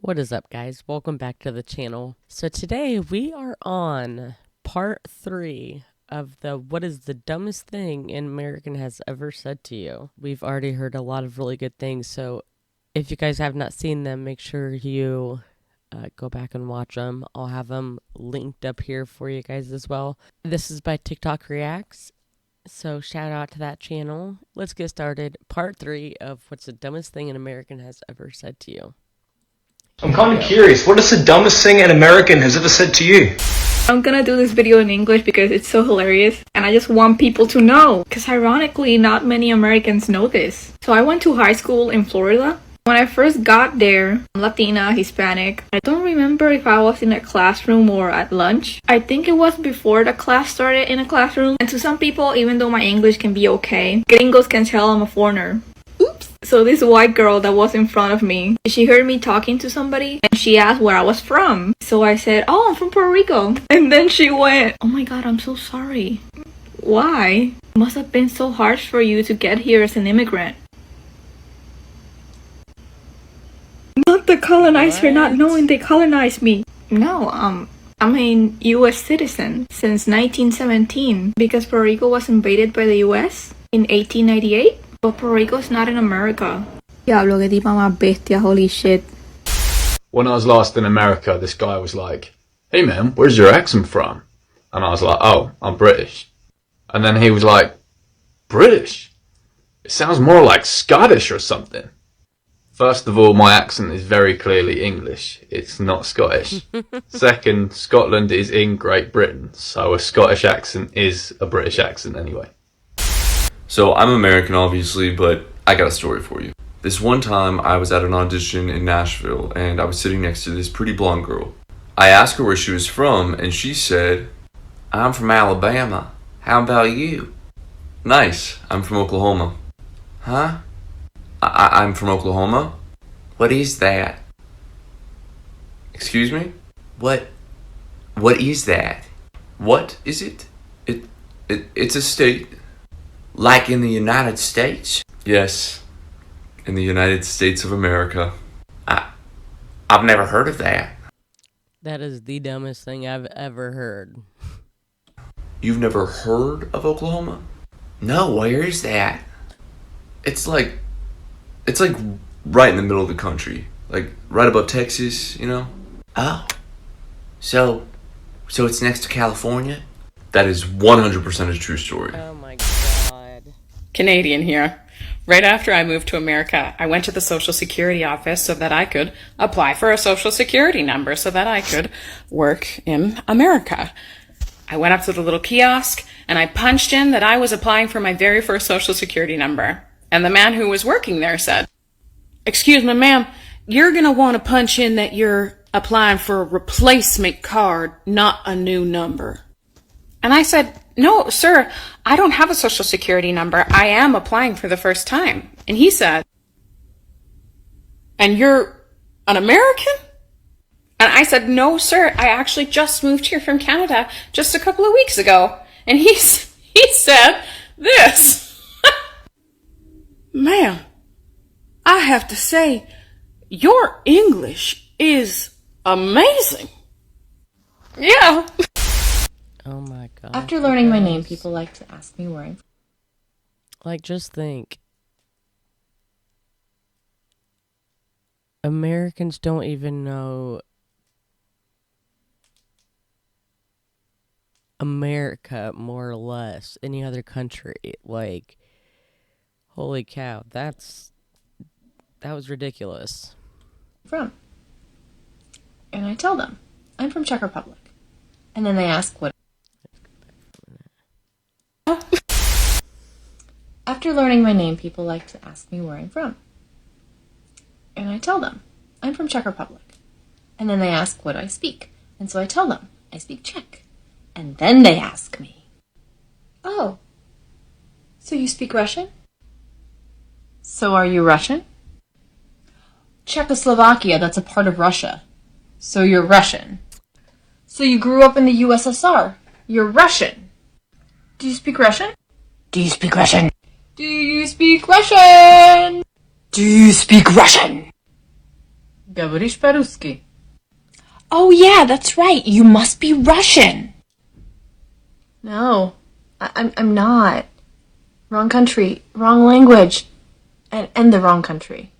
What is up, guys? Welcome back to the channel. So today we are on part 3 of the what is the dumbest thing an American has ever said to you. We've already heard a lot of really good things, so if you guys have not seen them, make sure you go back and watch them. I'll have them linked up here for you guys as well. This is by TikTok Reacts, so shout out to that channel. Let's get started. Part 3 of what's the dumbest thing an American has ever said to you. I'm kind of curious, what is the dumbest thing an American has ever said to you? I'm gonna do this video in English because it's so hilarious and I just want people to know, because ironically not many Americans know this. So I went to high school in Florida. When I first got there, I'm Latina, Hispanic. I don't remember if I was in a classroom or at lunch. I think it was before the class started in a classroom. And to some people, even though my English can be okay, gringos can tell I'm a foreigner. Oops. So this white girl that was in front of me, she heard me talking to somebody and she asked where I was from. So I said, oh, I'm from Puerto Rico. And then she went, oh my god, I'm so sorry. Why? It must have been so harsh for you to get here as an immigrant. Not the colonizer not knowing they colonized me. No, I'm an US citizen since 1917 because Puerto Rico was invaded by the US in 1898. But Puerto Rico is not in America. Diablo, que tipa más bestia, holy shit. When I was last in America, this guy was like, hey man, where's your accent from? And I was like, oh, I'm British. And then he was like, British? It sounds more like Scottish or something. First of all, my accent is very clearly English. It's not Scottish. Second, Scotland is in Great Britain, so a Scottish accent is a British accent anyway. So I'm American, obviously, but I got a story for you. This one time, I was at an audition in Nashville, and I was sitting next to this pretty blonde girl. I asked her where she was from, and she said, I'm from Alabama. How about you? Nice. I'm from Oklahoma. Huh? I'm from Oklahoma? What is that? Excuse me? What is that? What is it? It's a state. Like in the United States? Yes, in the United States of America. I've never heard of that. That is the dumbest thing I've ever heard. You've never heard of Oklahoma? No, where is that? It's like right in the middle of the country. Like right above Texas, you know? Oh. So it's next to California? That is 100% a true story. Oh my god. Canadian here. Right after I moved to America, I went to the Social Security office so that I could apply for a Social Security number so that I could work in America. I went up to the little kiosk and I punched in that I was applying for my very first Social Security number. And the man who was working there said, excuse me, ma'am, you're going to want to punch in that you're applying for a replacement card, not a new number. And I said, no, sir, I don't have a Social Security number. I am applying for the first time. And he said, and you're an American? And I said, no, sir, I actually just moved here from Canada just a couple of weeks ago. And he said this. Ma'am, I have to say, your English is amazing. Yeah. Oh my god. After learning my name, people like to ask me where I'm from. Like, just think. Americans don't even know America, more or less, any other country. Like, holy cow, that was ridiculous. From. And I tell them, I'm from Czech Republic. And then they ask what. After learning my name, people like to ask me where I'm from. And I tell them, I'm from Czech Republic. And then they ask what I speak. And so I tell them, I speak Czech. And then they ask me, oh, so you speak Russian? So are you Russian? Czechoslovakia, that's a part of Russia. So you're Russian. So you grew up in the USSR. You're Russian. Do you speak Russian? Do you speak Russian? Do you speak Russian? Do you speak Russian? Говоришь по-русски? Oh yeah, that's right. You must be Russian. No, I'm not. Wrong country, wrong language, and the wrong country.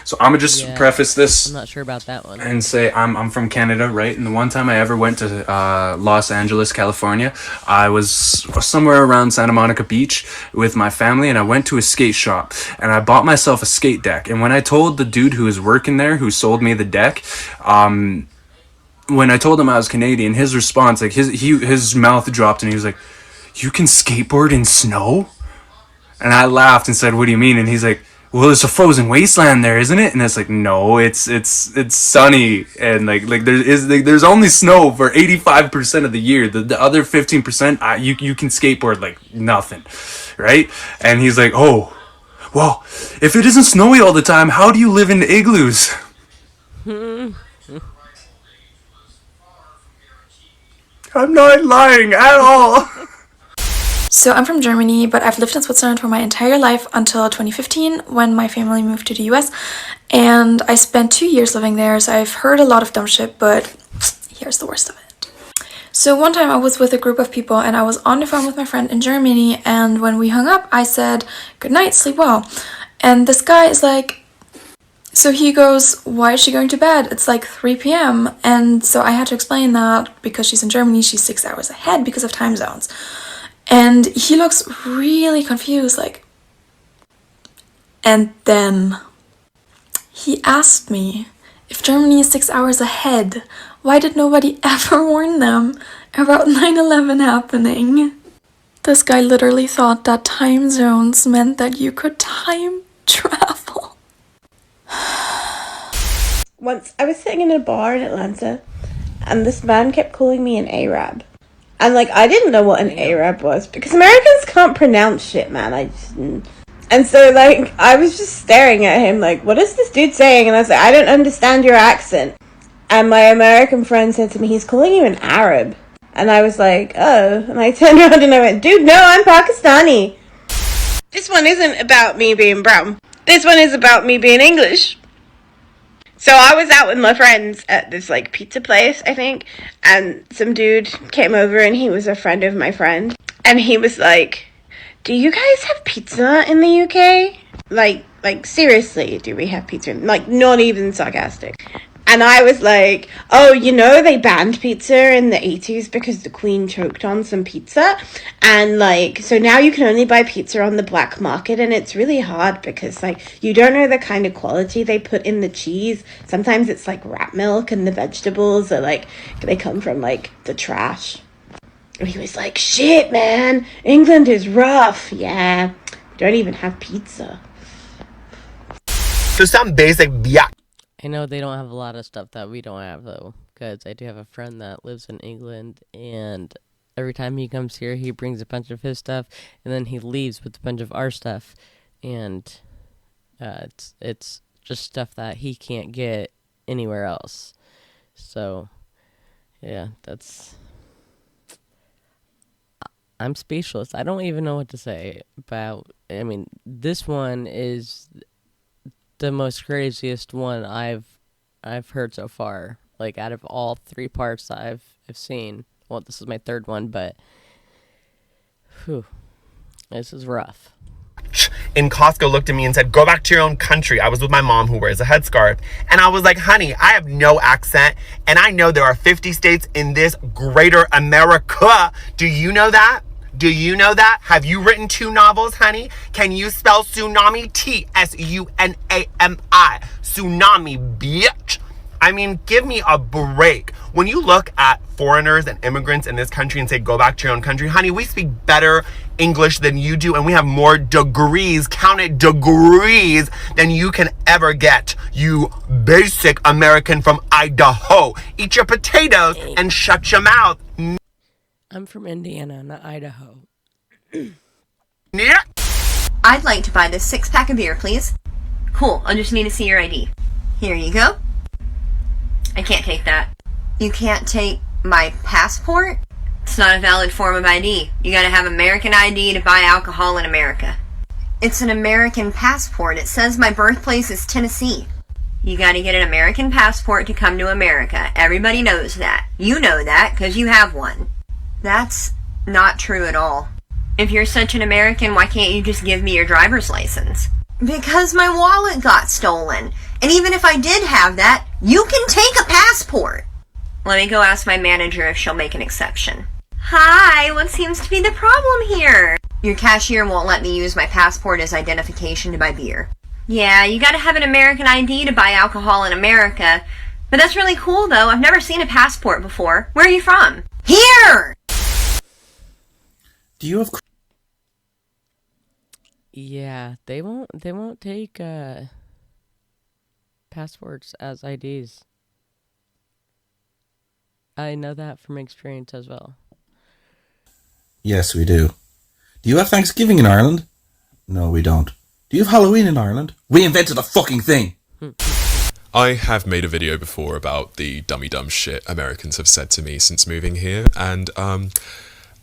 So I'm gonna just preface this. I'm not sure about that one. And say I'm from Canada, right? And the one time I ever went to Los Angeles, California, I was somewhere around Santa Monica Beach with my family, and I went to a skate shop, and I bought myself a skate deck. And when I told the dude who was working there, who sold me the deck, when I told him I was Canadian, his response, like his mouth dropped, and he was like, "You can skateboard in snow?" And I laughed and said, "What do you mean?" And he's like, "Well, there's a frozen wasteland there, isn't it?" And it's like, no, it's sunny, and like there's only snow for 85% of the year. The other 15%, you can skateboard like nothing, right? And he's like, "Oh, well, if it isn't snowy all the time, how do you live in igloos?" I'm not lying at all. So I'm from Germany, but I've lived in Switzerland for my entire life until 2015 when my family moved to the US, and I spent 2 years living there, so I've heard a lot of dumb shit, but here's the worst of it. So one time I was with a group of people and I was on the phone with my friend in Germany, and when we hung up I said, "Good night, sleep well." And this guy is like, so he goes, "Why is she going to bed? It's like 3 p.m. And so I had to explain that because she's in Germany, she's 6 hours ahead because of time zones. And he looks really confused, like, and then he asked me if Germany is 6 hours ahead, why did nobody ever warn them about 9/11 happening? This guy literally thought that time zones meant that you could time travel. Once I was sitting in a bar in Atlanta, and this man kept calling me an Arab. And, like, I didn't know what an Arab was, because Americans can't pronounce shit, man. And so, like, I was just staring at him, like, what is this dude saying? And I was like, I don't understand your accent. And my American friend said to me, he's calling you an Arab. And I was like, oh. And I turned around and I went, dude, no, I'm Pakistani. This one isn't about me being brown. This one is about me being English. So I was out with my friends at this, like, pizza place, I think, and some dude came over, and he was a friend of my friend, and he was like, do you guys have pizza in the UK? Like, seriously, do we have pizza? Like, not even sarcastic. And I was like, oh, you know, they banned pizza in the 80s because the Queen choked on some pizza. And, like, so now you can only buy pizza on the black market. And it's really hard because, like, you don't know the kind of quality they put in the cheese. Sometimes it's, like, rat milk, and the vegetables are, like, they come from, like, the trash. And he was like, shit, man, England is rough. Yeah, we don't even have pizza. So some basic I know they don't have a lot of stuff that we don't have, though, because I do have a friend that lives in England, and every time he comes here, he brings a bunch of his stuff, and then he leaves with a bunch of our stuff, and it's just stuff that he can't get anywhere else. So, yeah, I'm speechless. I don't even know what to say about, I mean, this one is the most craziest one I've heard so far. Like, out of all 3 parts that I've seen. Well, this is my 3rd one, but whew, this is rough. In Costco looked at me and said, go back to your own country. I was with my mom who wears a headscarf. And I was like, honey, I have no accent. And I know there are 50 states in this greater America. Do you know that? Do you know that? Have you written 2 novels, honey? Can you spell tsunami? Tsunami. Tsunami, bitch. I mean, give me a break. When you look at foreigners and immigrants in this country and say, go back to your own country, honey, we speak better English than you do, and we have more degrees, counted degrees, than you can ever get. You basic American from Idaho. Eat your potatoes and shut your mouth. I'm from Indiana, not Idaho. Yeah. I'd like to buy this 6-pack of beer, please. Cool, I'll just need to see your ID. Here you go. I can't take that. You can't take my passport? It's not a valid form of ID. You gotta have American ID to buy alcohol in America. It's an American passport. It says my birthplace is Tennessee. You gotta get an American passport to come to America. Everybody knows that. You know that because you have one. That's not true at all. If you're such an American, why can't you just give me your driver's license? Because my wallet got stolen. And even if I did have that, you can take a passport. Let me go ask my manager if she'll make an exception. Hi, what seems to be the problem here? Your cashier won't let me use my passport as identification to buy beer. Yeah, you gotta have an American ID to buy alcohol in America. But that's really cool though. I've never seen a passport before. Where are you from? Here! Do you have... Yeah, they won't take passports as IDs. I know that from experience as well. Yes, we do. Do you have Thanksgiving in Ireland? No, we don't. Do you have Halloween in Ireland? We invented the fucking thing! I have made a video before about the dummy dumb shit Americans have said to me since moving here, and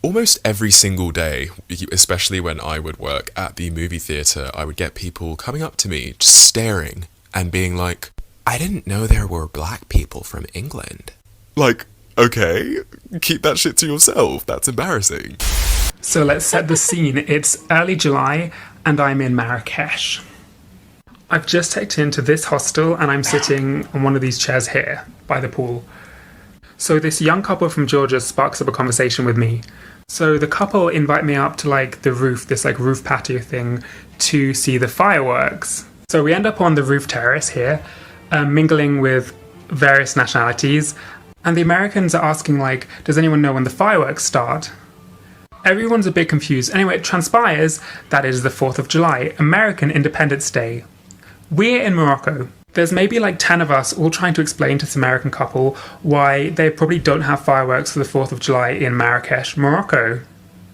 almost every single day, especially when I would work at the movie theatre, I would get people coming up to me, just staring, and being like, I didn't know there were black people from England. Like, okay, keep that shit to yourself, that's embarrassing. So let's set the scene. It's early July, and I'm in Marrakesh. I've just checked into this hostel, and I'm sitting on one of these chairs here, by the pool. So this young couple from Georgia sparks up a conversation with me. So the couple invite me up to the roof, this roof patio thing, to see the fireworks. So we end up on the roof terrace here, mingling with various nationalities, and the Americans are asking does anyone know when the fireworks start? Everyone's a bit confused. Anyway, it transpires that it is the 4th of July, American Independence Day. We're in Morocco. There's maybe 10 of us all trying to explain to this American couple why they probably don't have fireworks for the 4th of July in Marrakesh, Morocco.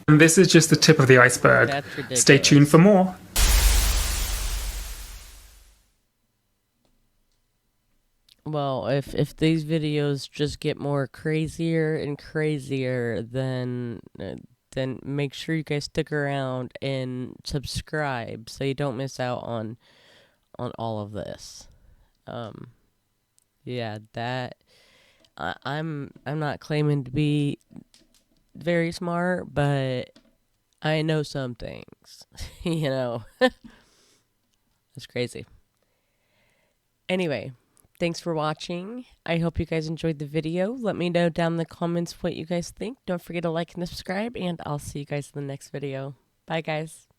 And this is just the tip of the iceberg. That's ridiculous. Stay tuned for more. Well, if these videos just get more crazier and crazier, then make sure you guys stick around and subscribe so you don't miss out on all of this. Yeah, that I'm not claiming to be very smart, but I know some things. You know. It's crazy. Anyway, thanks for watching. I hope you guys enjoyed the video. Let me know down in the comments what you guys think. Don't forget to like and subscribe, and I'll see you guys in the next video. Bye, guys.